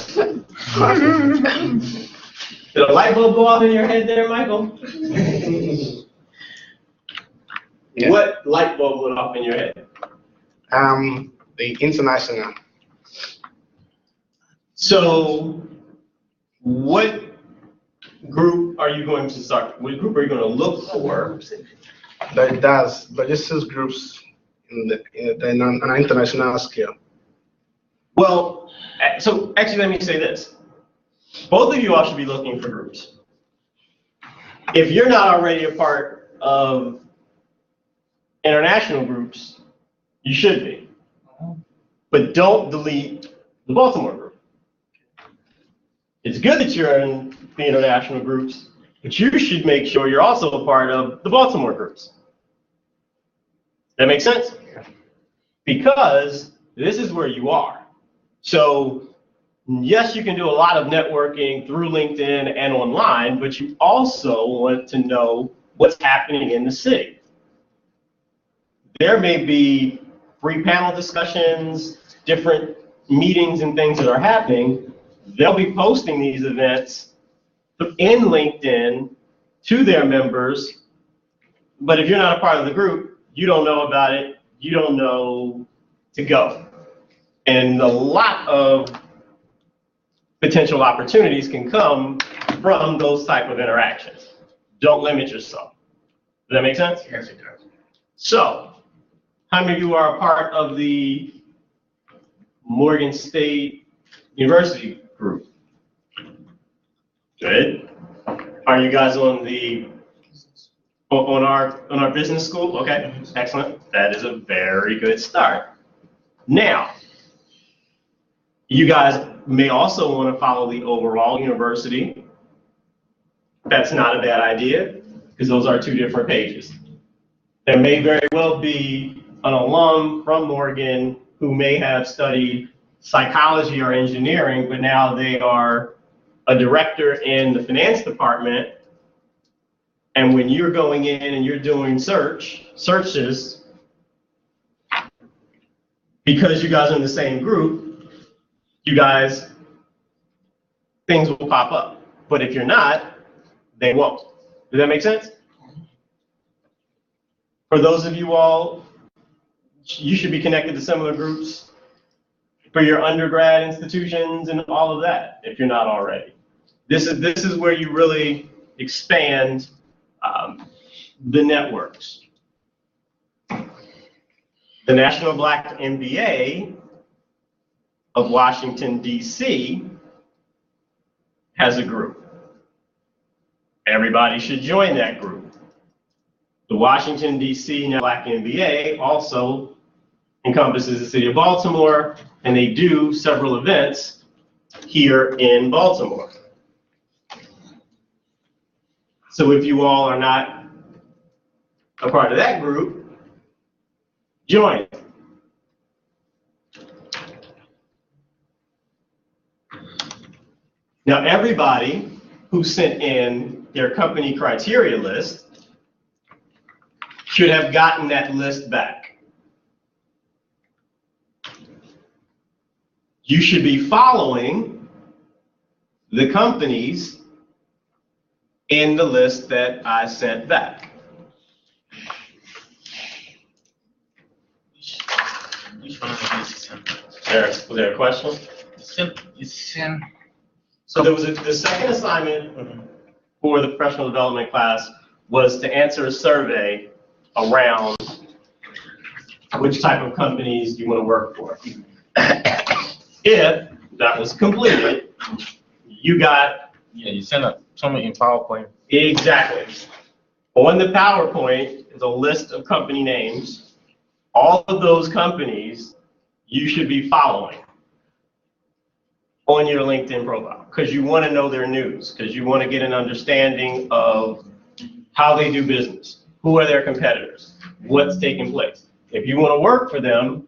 Did a light bulb go off in your head there, Michael? Yeah. What light bulb went off in your head? The international. So, what group are you going to start? What group are you going to look for? That does logistics groups in an international scale. Well, so actually, let me say this. Both of you all should be looking for groups. If you're not already a part of international groups, you should be. But don't delete the Baltimore group. It's good that you're in the international groups, but you should make sure you're also a part of the Baltimore groups. That makes sense? Because this is where you are. So yes, you can do a lot of networking through LinkedIn and online, but you also want to know what's happening in the city. There may be free panel discussions, different meetings and things that are happening. They'll be posting these events in LinkedIn to their members, but if you're not a part of the group, you don't know about it, you don't know to go. And a lot of potential opportunities can come from those type of interactions. Don't limit yourself. Does that make sense? Yes, it does. So, how many of you are a part of the Morgan State University group? Good. Are you guys on our business school? Okay, excellent. That is a very good start. Now, you guys may also want to follow the overall university. That's not a bad idea, because those are two different pages. There may very well be an alum from Morgan who may have studied psychology or engineering, but now they are a director in the finance department. And when you're going in and you're doing searches, because you guys are in the same group, you guys, things will pop up. But if you're not, they won't. Does that make sense? For those of you all, you should be connected to similar groups for your undergrad institutions and all of that, if you're not already. This is where you really expand the networks. The National Black MBA of Washington, D.C. has a group. Everybody should join that group. The Washington, D.C. Black MBA also encompasses the city of Baltimore, and they do several events here in Baltimore. So if you all are not a part of that group, join. Now, everybody who sent in their company criteria list should have gotten that list back. You should be following the companies in the list that I sent back. Which one is Was there a question? So there was the second assignment for the professional development class was to answer a survey around which type of companies you want to work for. If that was completed, you got... Yeah, you send something in PowerPoint. Exactly. On the PowerPoint is a list of company names. All of those companies you should be following on your LinkedIn profile, because you want to know their news, because you want to get an understanding of how they do business, who are their competitors, what's taking place. If you want to work for them,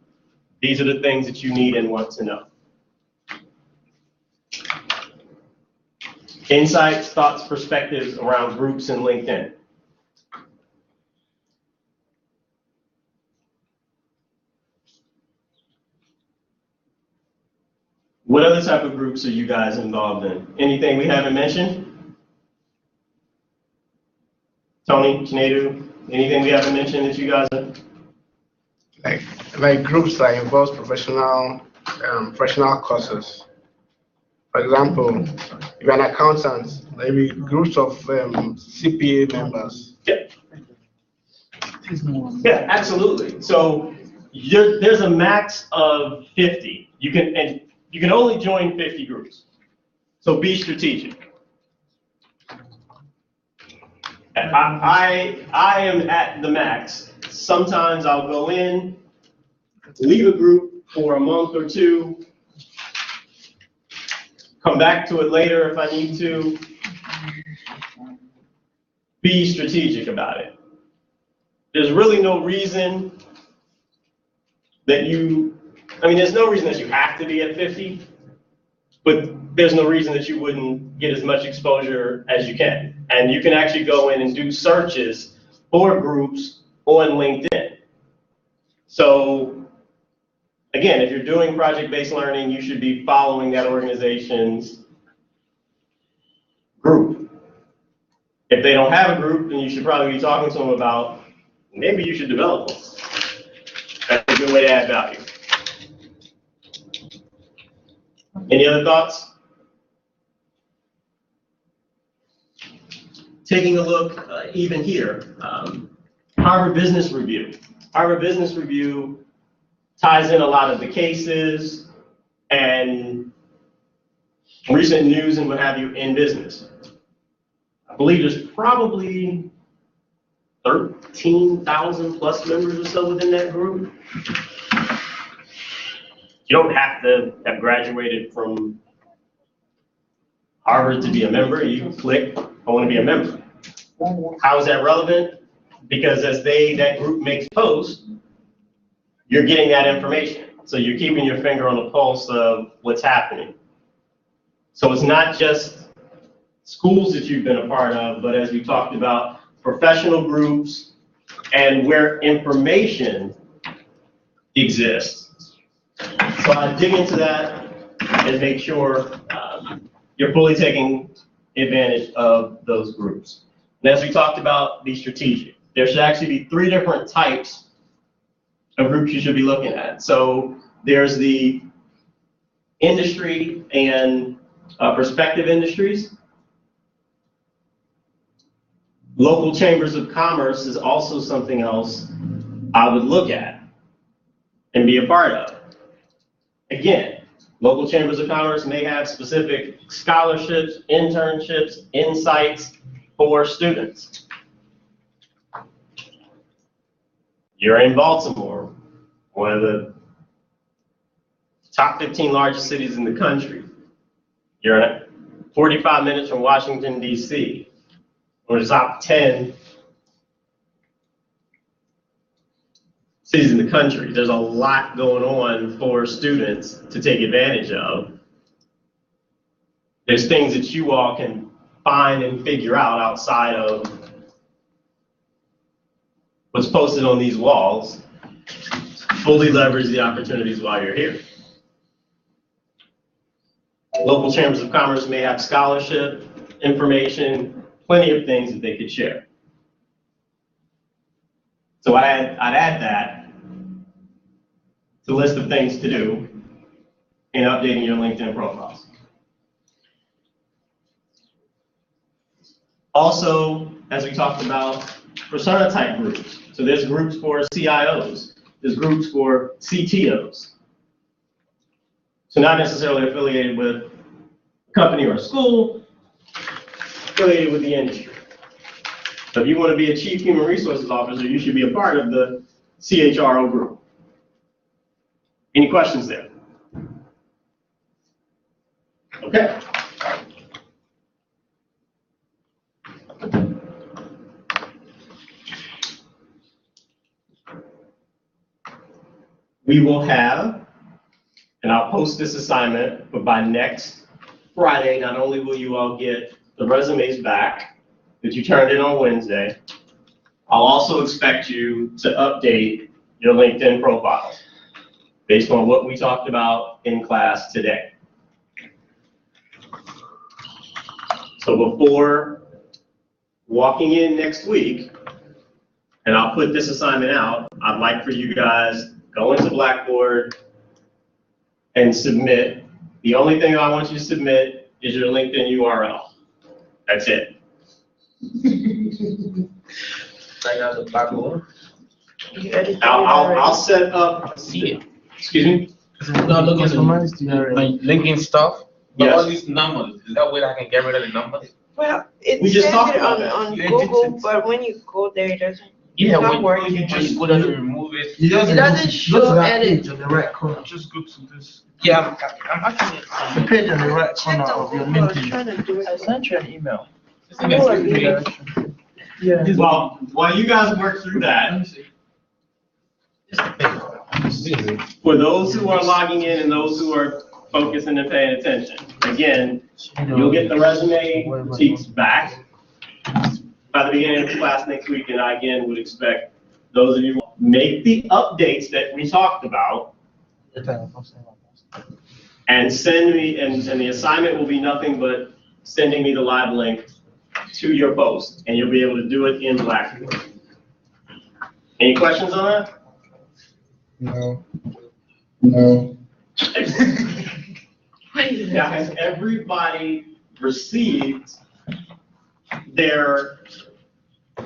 these are the things that you need and want to know. Insights, thoughts, perspectives around groups in LinkedIn. What other type of groups are you guys involved in? Anything we haven't mentioned? Tony, Chinedu, anything we haven't mentioned that you guys are? Like groups that involves professional courses. For example, if you're an accountant, maybe groups of CPA members. Yeah. Yeah, absolutely. So there's a max of 50. You can only join 50 groups. So be strategic. I am at the max. Sometimes I'll go in, leave a group for a month or two, come back to it later if I need to. Be strategic about it. There's really no reason that there's no reason that you have to be at 50, but there's no reason that you wouldn't get as much exposure as you can. And you can actually go in and do searches for groups on LinkedIn. So again, if you're doing project-based learning, you should be following that organization's group. If they don't have a group, then you should probably be talking to them about maybe you should develop one. That's a good way to add value. Any other thoughts? Taking a look even here, Harvard Business Review. Harvard Business Review ties in a lot of the cases and recent news and what have you in business. I believe there's probably 13,000 plus members or so within that group. You don't have to have graduated from Harvard to be a member. You click, I want to be a member. How is that relevant? Because as that group makes posts, you're getting that information. So you're keeping your finger on the pulse of what's happening. So it's not just schools that you've been a part of, but as we talked about, professional groups and where information exists. So I dig into that and make sure you're fully taking advantage of those groups. And as we talked about, be strategic. There should actually be 3 different types of groups you should be looking at. So there's the industry and prospective industries. Local chambers of commerce is also something else I would look at and be a part of. Again, local chambers of commerce may have specific scholarships, internships, insights for students. You're in Baltimore, one of the top 15 largest cities in the country. You're 45 minutes from Washington, D.C., one of the top 10 cities in the country. There's a lot going on for students to take advantage of. There's things that you all can find and figure out outside of what's posted on these walls. Fully leverage the opportunities while you're here. Local chambers of commerce may have scholarship, information, plenty of things that they could share. So I'd add that to the list of things to do in updating your LinkedIn profiles. Also, as we talked about, persona type groups. So there's groups for CIOs, there's groups for CTOs. So not necessarily affiliated with a company or a school, affiliated with the industry. So if you want to be a chief human resources officer, you should be a part of the CHRO group. Any questions there? Okay. We will have, and I'll post this assignment, but by next Friday, not only will you all get the resumes back that you turned in on Wednesday, I'll also expect you to update your LinkedIn profiles based on what we talked about in class today. So before walking in next week, and I'll put this assignment out, I'd like for you guys go into Blackboard and submit. The only thing I want you to submit is your LinkedIn URL. That's it. Right now, the Blackboard. I'll set up. See it. Excuse me? No, look at Customize the my linking stuff. But Yes. all these numbers, is that way I can get rid of the numbers? Well, it We just says talked it about on, that. on You edit Google, it. but when you go there, it doesn't. Yeah, not when working. you just go there and remove it. You just It doesn't go to show that edit. page on the right corner. Just go to this. Yeah, I'm actually. The page on the right Check corner on of your Google, I was LinkedIn. trying to do I it. sent you an email. I know what you mean. Redirection. Yeah. Well, while you guys work through that, for those who are logging in and those who are focusing and paying attention, again, you'll get the resume sheets back by the beginning of class next week, and I again would expect those of you who make the updates that we talked about and send me, and the assignment will be nothing but sending me the live link to your post, and you'll be able to do it in Blackboard. Any questions on that? No. No. Now, has everybody received their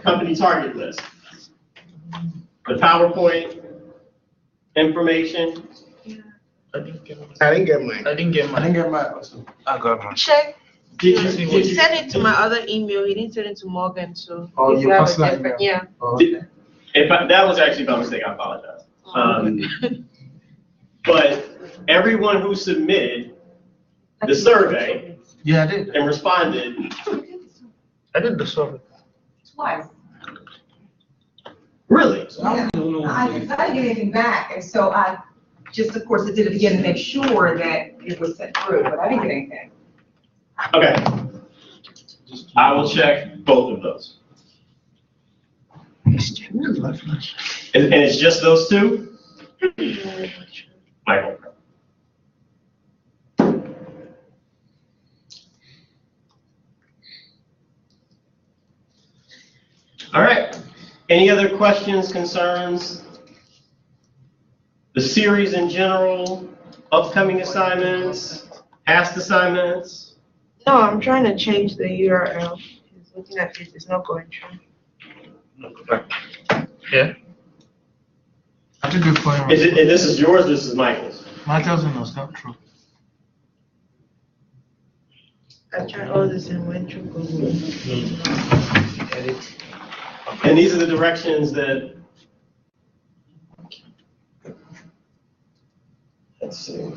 company target list? The PowerPoint information? I didn't get mine. I didn't get mine. I didn't get I mine. didn't get mine also. I got mine. Check. Did He you, sent it to my other email. He didn't send it to Morgan, so. Oh, if your you have a personal different- email. Yeah. Oh, okay. that was actually by mistake, I apologize. But everyone who submitted the survey Yeah, I did. and responded. I did the survey. Twice. Really? Yeah. I didn't get anything back, and so I just, of course, did it again to make sure that it was sent through, but I didn't get anything. Okay. I will check both of those. And it's just those two? Michael. All right. Any other questions, concerns? The series in general, upcoming assignments, past assignments? No, I'm trying to change the URL. It's looking at it, it's not going through. Yeah. I did it for him. Is it, and this is yours, this is Michael's? Michael's no, it's not true. I tried all this and went through Google. Edit. And these are the directions that, let's see.